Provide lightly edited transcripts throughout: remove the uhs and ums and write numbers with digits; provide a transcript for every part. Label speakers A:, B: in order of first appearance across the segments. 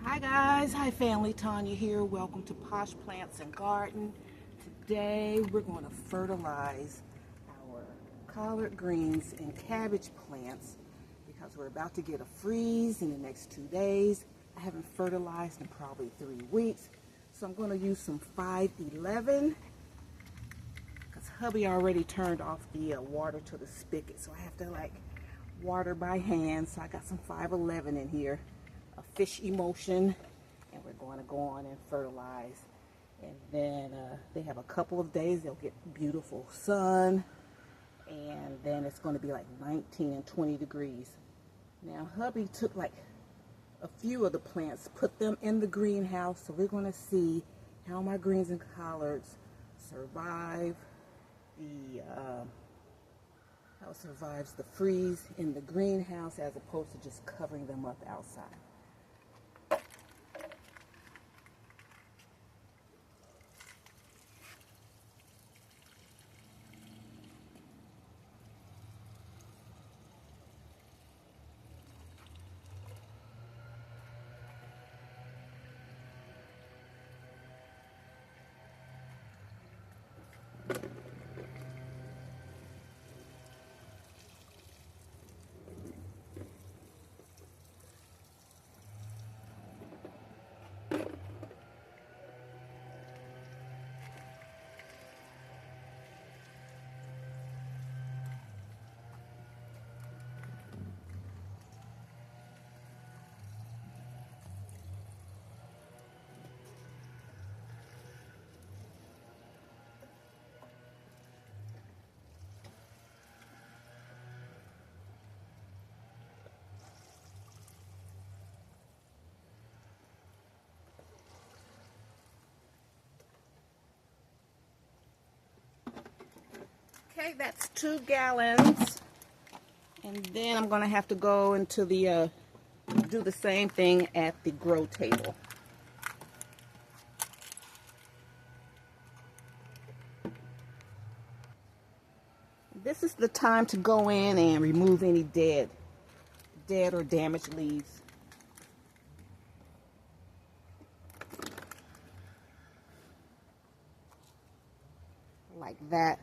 A: Hi guys, hi family, Tanya here. Welcome to Posh Plants and Garden. Today we're going to fertilize our collard greens and cabbage plants because we're about to get a freeze in the next 2 days. I haven't fertilized in probably 3 weeks, so I'm going to use some 511 because hubby already turned off the water to the spigot, so I have to water by hand. So I got some 511 in here, a fish emulsion, and we're going to go on and fertilize. And then they have a couple of days, they'll get beautiful sun, and then it's going to be like 19 and 20 degrees. Now hubby took like a few of the plants, put them in the greenhouse, so we're going to see how my greens and collards survive how it survives the freeze in the greenhouse as opposed to just covering them up outside. Okay, that's 2 gallons, and then I'm going to have to go into the, do the same thing at the grow table. This is the time to go in and remove any dead or damaged leaves. Like that.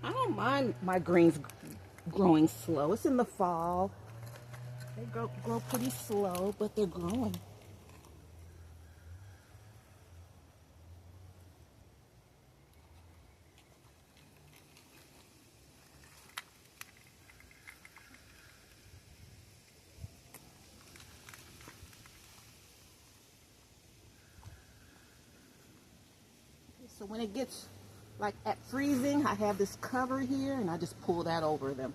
A: I don't mind my greens growing slow. It's in the fall. They grow pretty slow, but they're growing. So when it gets like at freezing, I have this cover here and I just pull that over them.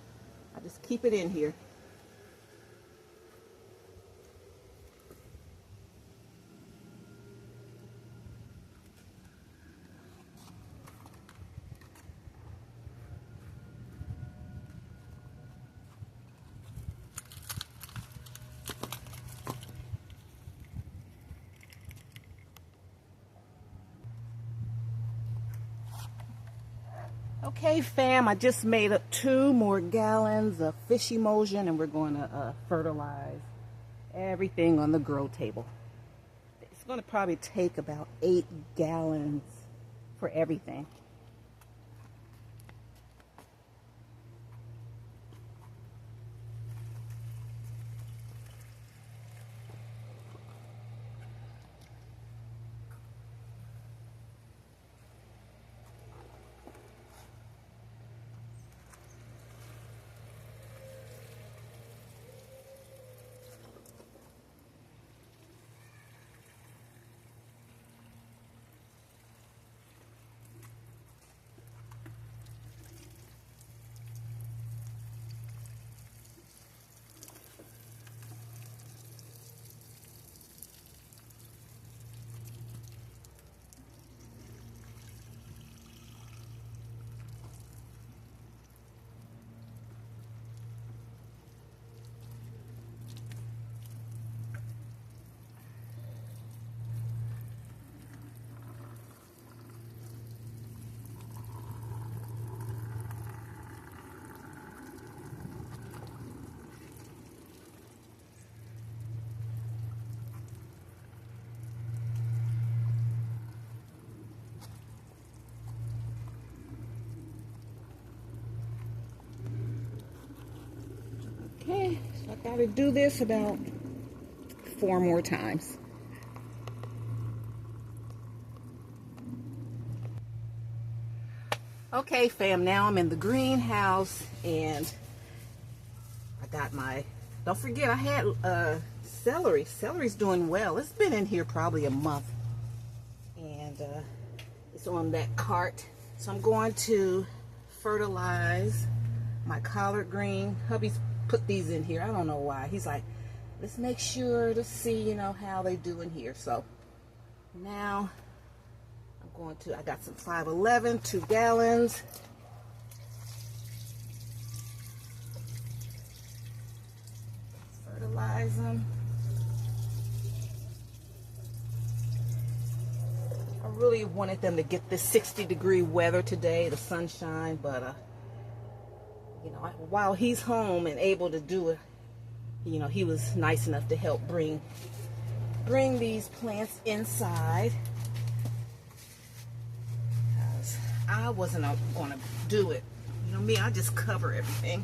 A: I just keep it in here. Okay fam, I just made up 2 more gallons of fish emulsion and we're going to fertilize everything on the grow table. It's going to probably take about 8 gallons for everything. Okay, so I gotta do this about 4 more times. Okay, fam, now I'm in the greenhouse and I got my, don't forget I had celery. Celery's doing well. It's been in here probably a month and it's on that cart. So I'm going to fertilize my collard green. Hubby's put these in here. I don't know why. He's like, let's make sure to see, you know, how they do in here. So now I got some 511, 2 gallons. Fertilize them. I really wanted them to get this 60-degree weather today, the sunshine, but you know, while he's home and able to do it, you know, he was nice enough to help bring these plants inside. I wasn't going to do it. You know me, I just cover everything.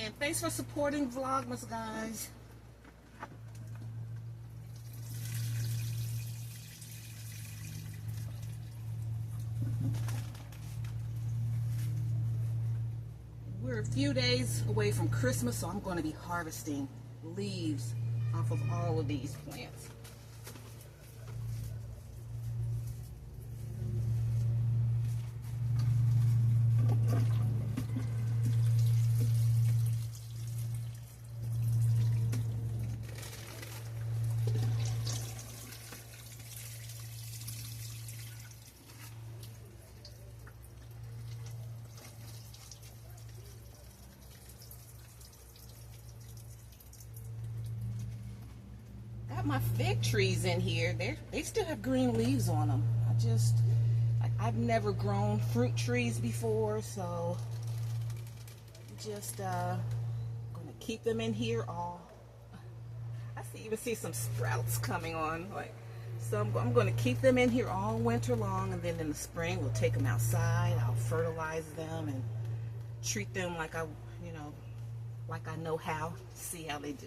A: And thanks for supporting Vlogmas, guys. We're a few days away from Christmas, so I'm going to be harvesting leaves off of all of these plants. My fig trees in here, they still have green leaves on them. I've never grown fruit trees before, so just gonna keep them in here all. Even see some sprouts coming on, like, so I'm going to keep them in here all winter long, and then in the spring we'll take them outside. I'll fertilize them and treat them like I know how, see how they do.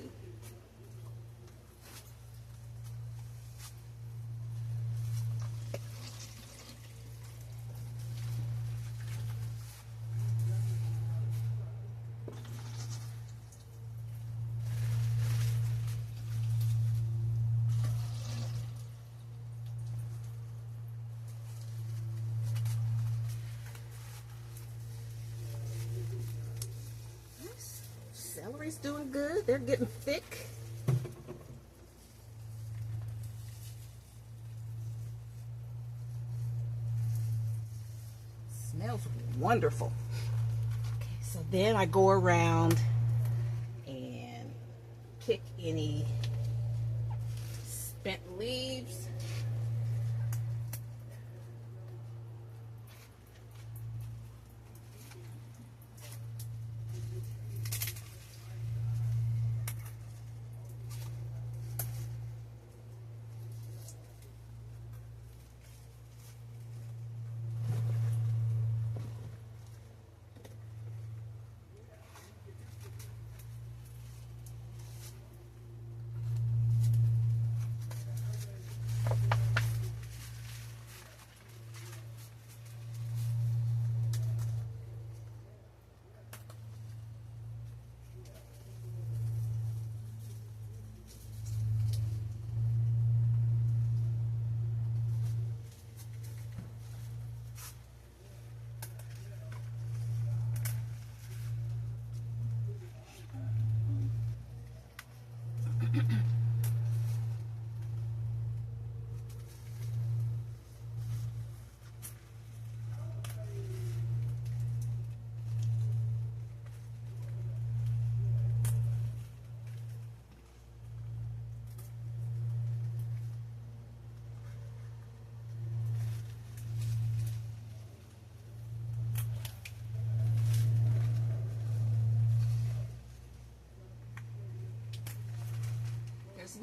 A: Celery's doing good. They're getting thick. Smells wonderful. Okay, so then I go around and pick any spent leaves.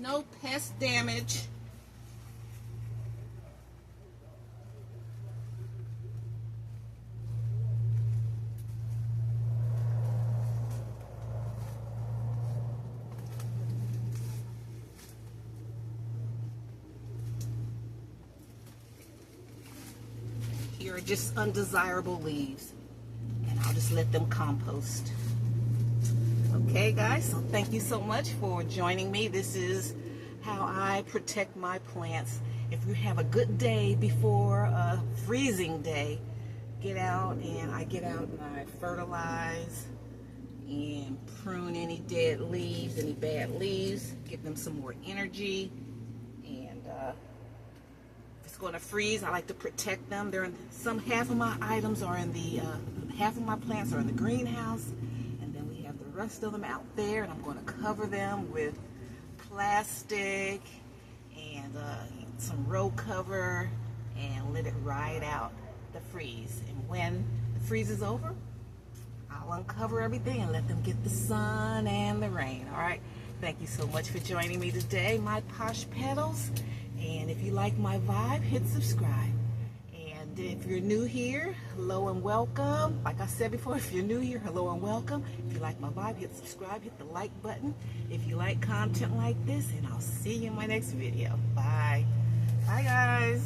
A: no pest damage. Here are just undesirable leaves, and I'll just let them compost. Okay guys, so thank you so much for joining me. This is how I protect my plants. If you have a good day before a freezing day, get out, and I get out and I fertilize and prune any dead leaves, any bad leaves, give them some more energy. And if it's going to freeze, I like to protect them. They're in half of my items are in the half of my plants are in the greenhouse, and then we have the rest of them out there, and I'm going to cover them with plastic and some row cover and let it ride out the freeze. And when the freeze is over, I'll uncover everything and let them get the sun and the rain. All right, thank you so much for joining me today, my Posh Petals. And if you like my vibe, hit subscribe. And if you're new here, hello and welcome. Like I said before, if you're new here, hello and welcome. If you like my vibe, hit subscribe, hit the like button if you like content like this, and I'll see you in my next video. Bye. Bye guys.